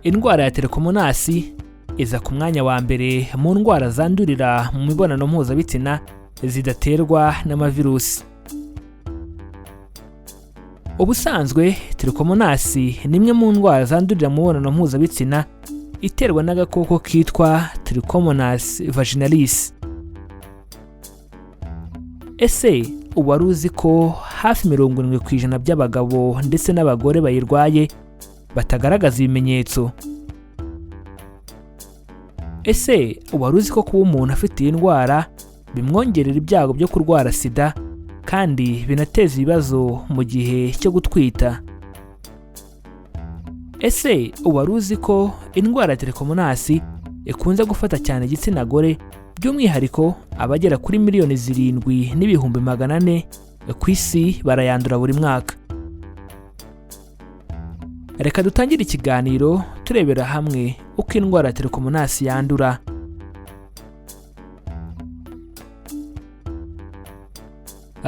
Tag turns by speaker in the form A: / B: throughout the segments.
A: Indwara ya Trikomonas iza ku mwanya wa mbere mu ndwara zandurira mu mibonano mpuzabitsina zidaterwa n'amavirusi. Ubusanzwe Trikomonas ni imwe mu ndwara zandurira mu mibonano mpuzabitsina iterwa n'agakoko kitwa Trikomonas vaginalis. Ese wari uzi ko hafi 70% by'abagabo ndetse n'abagore bayirwaye batagaragaza ibimenyetso? Ese wari uzi ko kuba umuntu afite iyi ndwara bimwongerera ibyago byo kurwara sida kandi binateza ibibazo mu gihe cyo gutwita? Ese wari uzi ko indwara ya Trikomonas ikunze gufata cyane igitsina gore, by'umwihariko abagera kuri 7,400,000 ku isi barayandura buri mwaka? Reka dutangire ikiganiro turebera hamwe uko indwara ya Trikomonas yandura.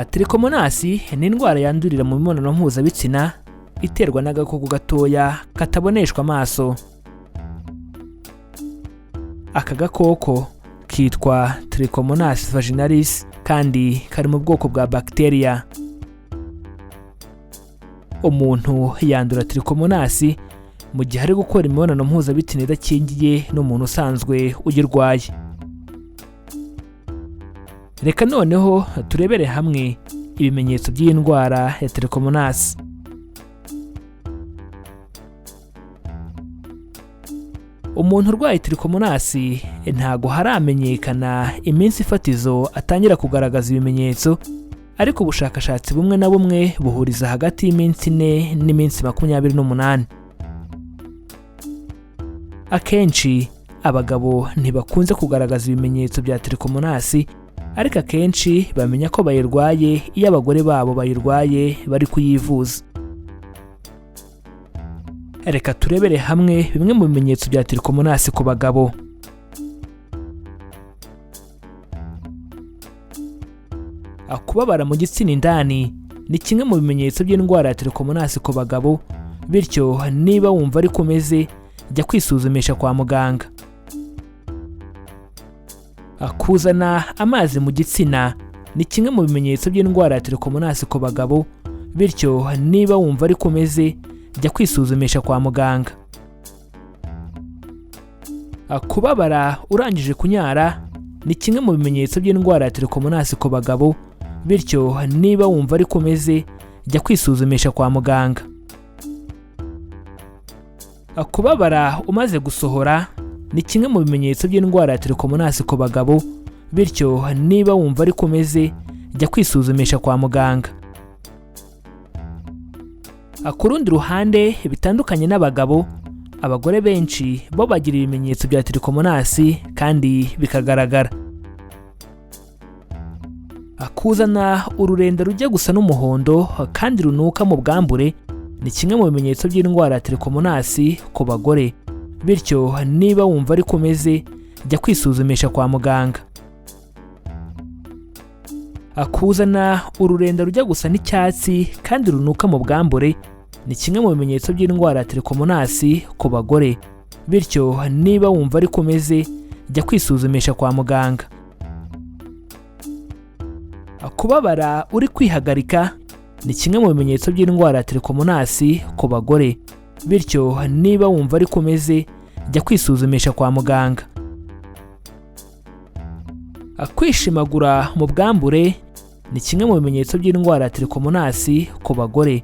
A: Trikomonas ni indwara yandurira mu mibonano mpuzabitsina iterwa n'agakoko gatoya kataboneshwa amaso. Aka gakoko kitwa Trikomonas vaginalis kandi kari mu bwoko bwa bacteria. Umuntu yandura Trikomonas mu gihe ari gukora imibonano mpuzabitsina idakingiye n'umuntu usanzwe uyirwaye. Reka noneho turebere hamwe ibimenyetso by'iyi ndwara ya Trikomonas. Umuntu urwaye Trikomonas ntago haramenyekana iminsi ifatizo atangira kugaragaza ibimenyetso, ariko ubushakashatsi bumwe na bumwe buhuriza hagati y'iminsi 4 n'iminsi 28. Akenshi abagabo ntibakunze kugaragaza ibimenyetso bya Trikomonas, ariko akenshi bamenya ko bayirwaye iyo abagore babo bayirwaye bari kuyivuza. Reka turebere hamwe bimwe mu bimenyetso bya Trikomonas ku bagabo. Kubabara mu gitsina indani ni kimwe mu bimenyetso by'indwara ya Trikomonas ku bagabo, bityo niba wumva ari kumeze jya kwisuzumisha kwa muganga. Kuzana amazi mu gitsina ni kimwe mu bimenyetso by'indwara ya Trikomonas ku bagabo, bityo niba wumva ari kumeze jya kwisuzumisha kwa muganga. Kubabara urangije kunyara ni kimwe mu bimenyetso by'indwara ya Trikomonas ku bagabo, bityo niba wumva ari kumeze jya kwisuzumisha kwa muganga. Kubabara umaze gusohora ni kimwe mu bimenyetso by'indwara ya Trikomonas ku bagabo, bityo niba wumva ari kumeze jya kwisuzumisha kwa muganga. Ku rundi ruhande bitandukanye n'abagabo, abagore benshi bo bagira ibimenyetso bya Trikomonas kandi bikagaragara. Kuzana ururenda rujya gusa n'umuhondo kandi runuka mu bwambure ni kimwe mu bimenyetso by'indwara ya Trikomonas ku bagore, bityo niba wumva ari kumeze jya kwisuzumisha kwa muganga. Kuzana ururenda rujya gusa n'icyatsi kandi runuka mu bwambure ni kimwe mu bimenyetso by'indwara ya Trikomonas ku bagore, bityo niba wumva ari kumeze jya kwisuzumisha kwa muganga. Kubabara uri kwihagarika ni kimwe mu bimenyetso by'indwara ya Trikomonas ku bagore, bityo niba wumva ari kumeze jya kwisuzumisha kwa muganga. Kwishimagura mu bwambure ni kimwe mu bimenyetso by'indwara ya Trikomonas ku bagore,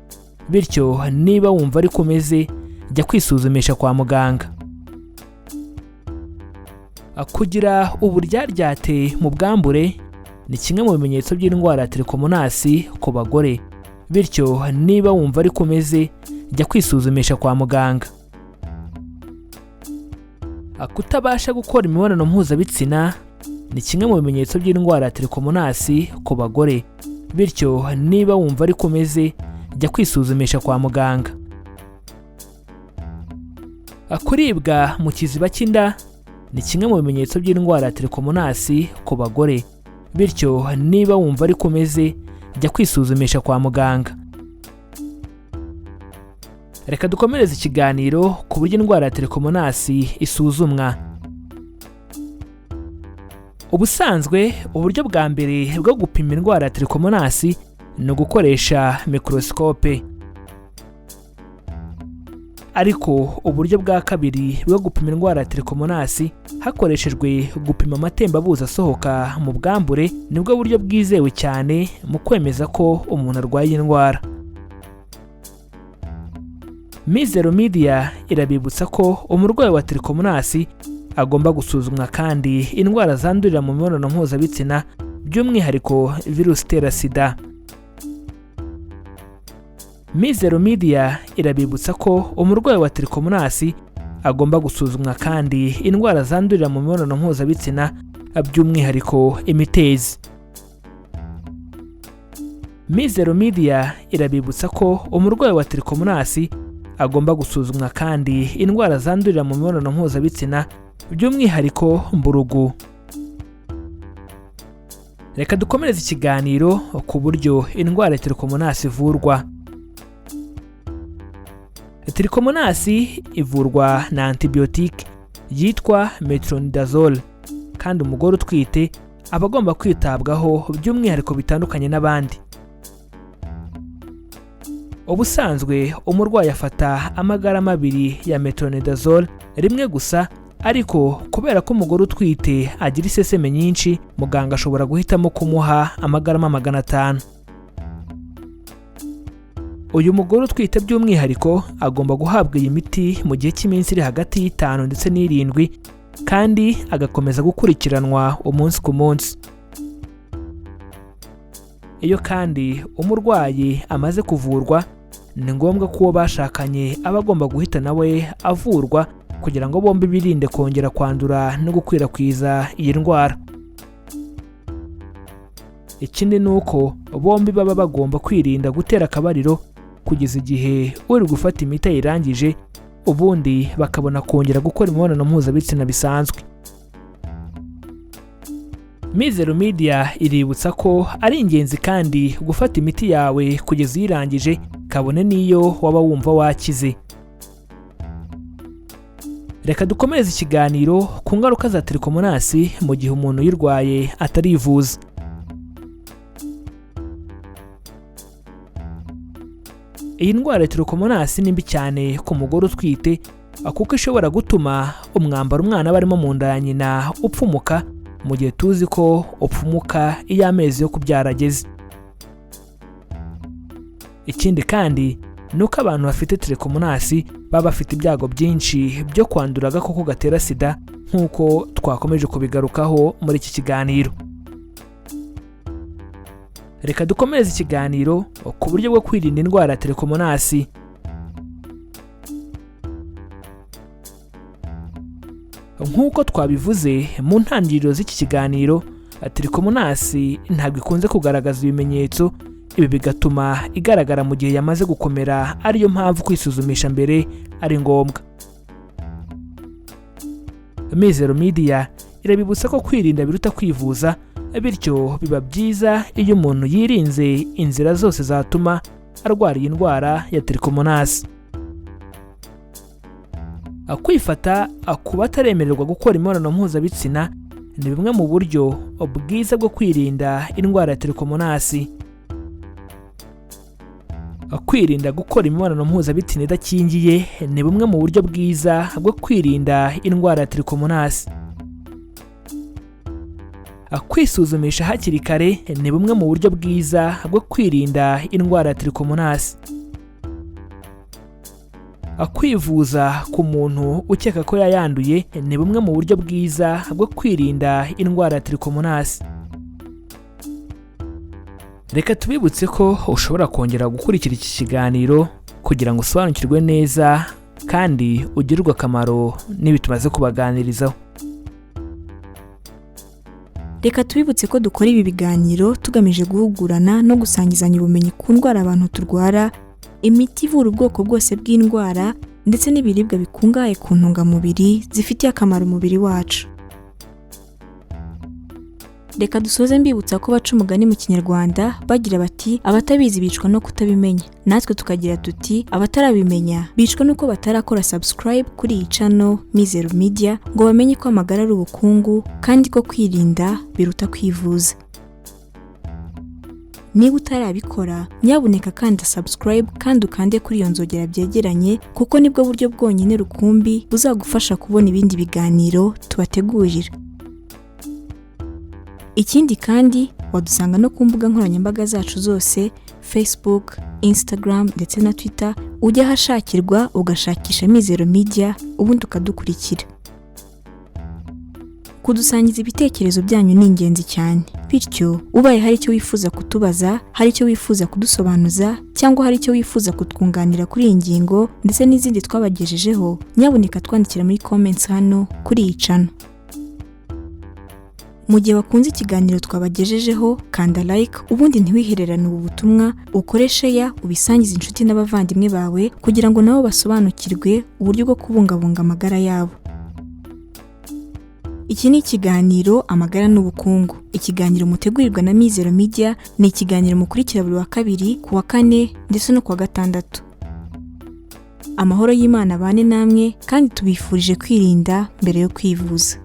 A: bityo niba wumva ari kumeze jya kwisuzumisha kwa muganga. Kugira uburyaryate mu bwambure ni kimwe mu bimenyetso by'indwara ya Trikomonas ku bagore, bityo niba wumva ari kumeze jya kwisuzumisha kwa muganga. Kutabasha gukora imibonano mpuzabitsina ni kimwe mu bimenyetso by'indwara ya Trikomonas ku bagore, bityo niba wumva ari kumeze jya kwisuzumisha kwa muganga. Kuribwa mu kiziba cy'inda ni kimwe mu bimenyetso by'indwara ya Trikomonas ku bagore, bityo niba wumva ari kumeze jya kwisuzumisha kwa muganga. Reka dukomereze ikiganiro ku buryo indwara ya Trikomonas isuzumwa. Ubusanzwe uburyo bwa mbere bwo gupima indwara ya Trikomonas ni ugukoresha mikorosikope. Ariko uburyo bwa kabiri bwo gupima indwara ya Trikomonas hakoreshejwe gupima amatembabuzi asohoka mu bwambure nibwo buryo bwizewe cyane mu kwemeza ko umuntu arwaye indwara. Mizero Media irabibutsa ko umurwayi wa Trikomonas agomba gusuzumwa kandi indwara zandurira mu mibonano mpuzabitsina by'umwihariko virusi itera sida. Mizero Media irabibutsa ko umurwayi wa Trikomonas agomba gusuzumwa kandi indwara zandurira mu mibonano mpuzabitsina by'umwihariko imitezi. Mizero Media irabibutsa ko umurwayi wa Trikomonas agomba gusuzumwa kandi indwara zandurira mu mibonano mpuzabitsina by'umwihariko mburugu. Reka dukomereze ikiganiro ku buryo indwara ya Trikomonas ivurwa. Trikomonas ivurwa na antibiyotike yitwa metronidazole kandi umugore utwite aba agomba kwitabwaho by'umwihariko bitandukanye n'abandi. Ubusanzwe umurwayi afata amagarama 2 ya metronidazole rimwe gusa, ariko kubera ko umugore utwite agira iseseme nyinshi, muganga ashobora guhitamo kumuha amagarama 500. Uyu mugore utwite by'umwihariko agomba guhabwa iyi miti mu gihe cy'iminsi iri hagati y'5 ndetse n'7 kandi agakomeza gukurikiranwa umunsi ku munsi. Iyo kandi umurwayi amaze kuvurwa, ni ngombwa ko uwo bashakanye aba agomba guhita nawe avurwa kugira ngo bombi birinde kongera kwandura no gukwirakwiza iyi ndwara. Ikindi ni uko bombi baba bagomba kwirinda gutera akabariro kugeza igihe uri gufata imiti ayirangije, ubundi bakabona kongera gukora imibonano mpuzabitsina bisanzwe. Mizero Media iributsa ko ari ingenzi kandi gufata imiti yawe kugeza uyirangije, kabone n'iyo waba wumva wakize. Reka dukomereze ikiganiro ku ngaruka za Trikomonas mu gihe umuntu uyirwaye atarivuza. Iyi ndwara ya Trikomonas ni mbi cyane ku mugore utwite kuko ishobora gutuma umwambaro umwana barimo mu nda ya nyina upfumuka, mu gihe tuzi ko upfumuka iyo amezi yo kubyara ageze. Ikindi kandi ni uko abantu bafite Trikomonas baba bafite ibyago byinshi byo kwandura agakoko gatera sida, nk'uko twakomeje kubigarukaho muri iki kiganiro. Reka dukomereze ikiganiro ku buryo bwo kwirinda indwara ya Trikomonas. Nk'uko twabivuze mu ntangiriro z'iki kiganiro, Trikomonas ntabwo ikunze kugaragaza ibimenyetso, ibi bigatuma igaragara mu gihe yamaze gukomera, ariyo mpamvu kwisuzumisha mbere ari ngombwa. Mizero Media irabibutsa ko kwirinda biruta kwivuza, bityo biba byiza iyo umuntu yirinze inzira zose zatuma arwara iyi ndwara ya Trikomonas. Kwifata kuba ataremererwa gukora imibonano mpuzabitsina ni bimwe mu buryo bwiza bwo kwirinda indwara ya Trikomonas. Kwirinda gukora imibonano mpuzabitsina idakingiye ni bumwe mu buryo bwiza bwo kwirinda indwara ya Trikomonas. Kwisuzumisha hakiri kare ni bumwe mu buryo bwiza bwo kwirinda indwara ya Trikomonas. Kwivuza ku muntu ukeka ko yayanduye ni bumwe mu buryo bwiza bwo kwirinda indwara ya Trikomonas. Reka tubibutse ko ushobora kongera gukurikira iki kiganiro kugira ngo usobanukirwe neza kandi ugirirwe akamaro n'ibi tumaze kubaganirizaho.
B: Reka tubibutse ko dukora ibi biganiro tugamije guhugurana no gusangizanya ubumenyi ku ndwara abantu turwara, imiti ivura ubwoko bwose bw'indwara ndetse n'ibiribwa bikungahaye ku ntungamubiri zifitiye akamaro umubiri wacu. Reka dusoze mbibutsa ko baca umugani mu Kinyarwanda bagira bati abatabizi bicwa no kutabimenya. Natwe tukagira tuti abatarabimenya bicwa nuko batarakora subscribe kuri iyi channel Mizero Media ngo bamenye ko amagara ari ubukungu kandi ko kwirinda biruta kwivuza. Niba utarabikora nyabuneka kanda subscribe kandi ukande kuri iyo nzogera byegeranye kuko nibwo buryo bwonyine rukumbi buzagufasha kubona ibindi biganiro tubategurira. Ikindi kandi wadusanga no kumbuga nkoranyambaga zacu zose, Facebook, Instagram ndetse na Twitter, ujya hashakirwa ugashakisha Mizero Media ubundi ukadukurikira. Kudusangiza ibitekerezo byanyu ningenzi cyane. Bityo ubaye haricyo wifuza kutubaza, haricyo wifuza kudusobanuza cyangwa haricyo wifuza kutwunganira kuri iyi ngingo ndetse nizindi twagajejeho, nyabuneka twandikira muri comments hano kuri iyi channel. Mu gihe wakunze ikiganiro twabagejejeho, kanda like ubundi ntiwihererane ubu butumwa, ukore share ubisangize inshuti n'abavandimwe bawe kugira ngo nabo basobanukirwe uburyo bwo kubungabunga amagara yabo. Iki ni ikiganiro amagara n'ubukungu. Ikiganiro mutegurirwa na Mizero Media, ni ikiganiro mukurikira buri wa kabiri, ku wa kane ndetse no ku wa gatandatu. Amahoro y'Imana bane namwe kandi tubifurije kwirinda mbere yo kwivuza.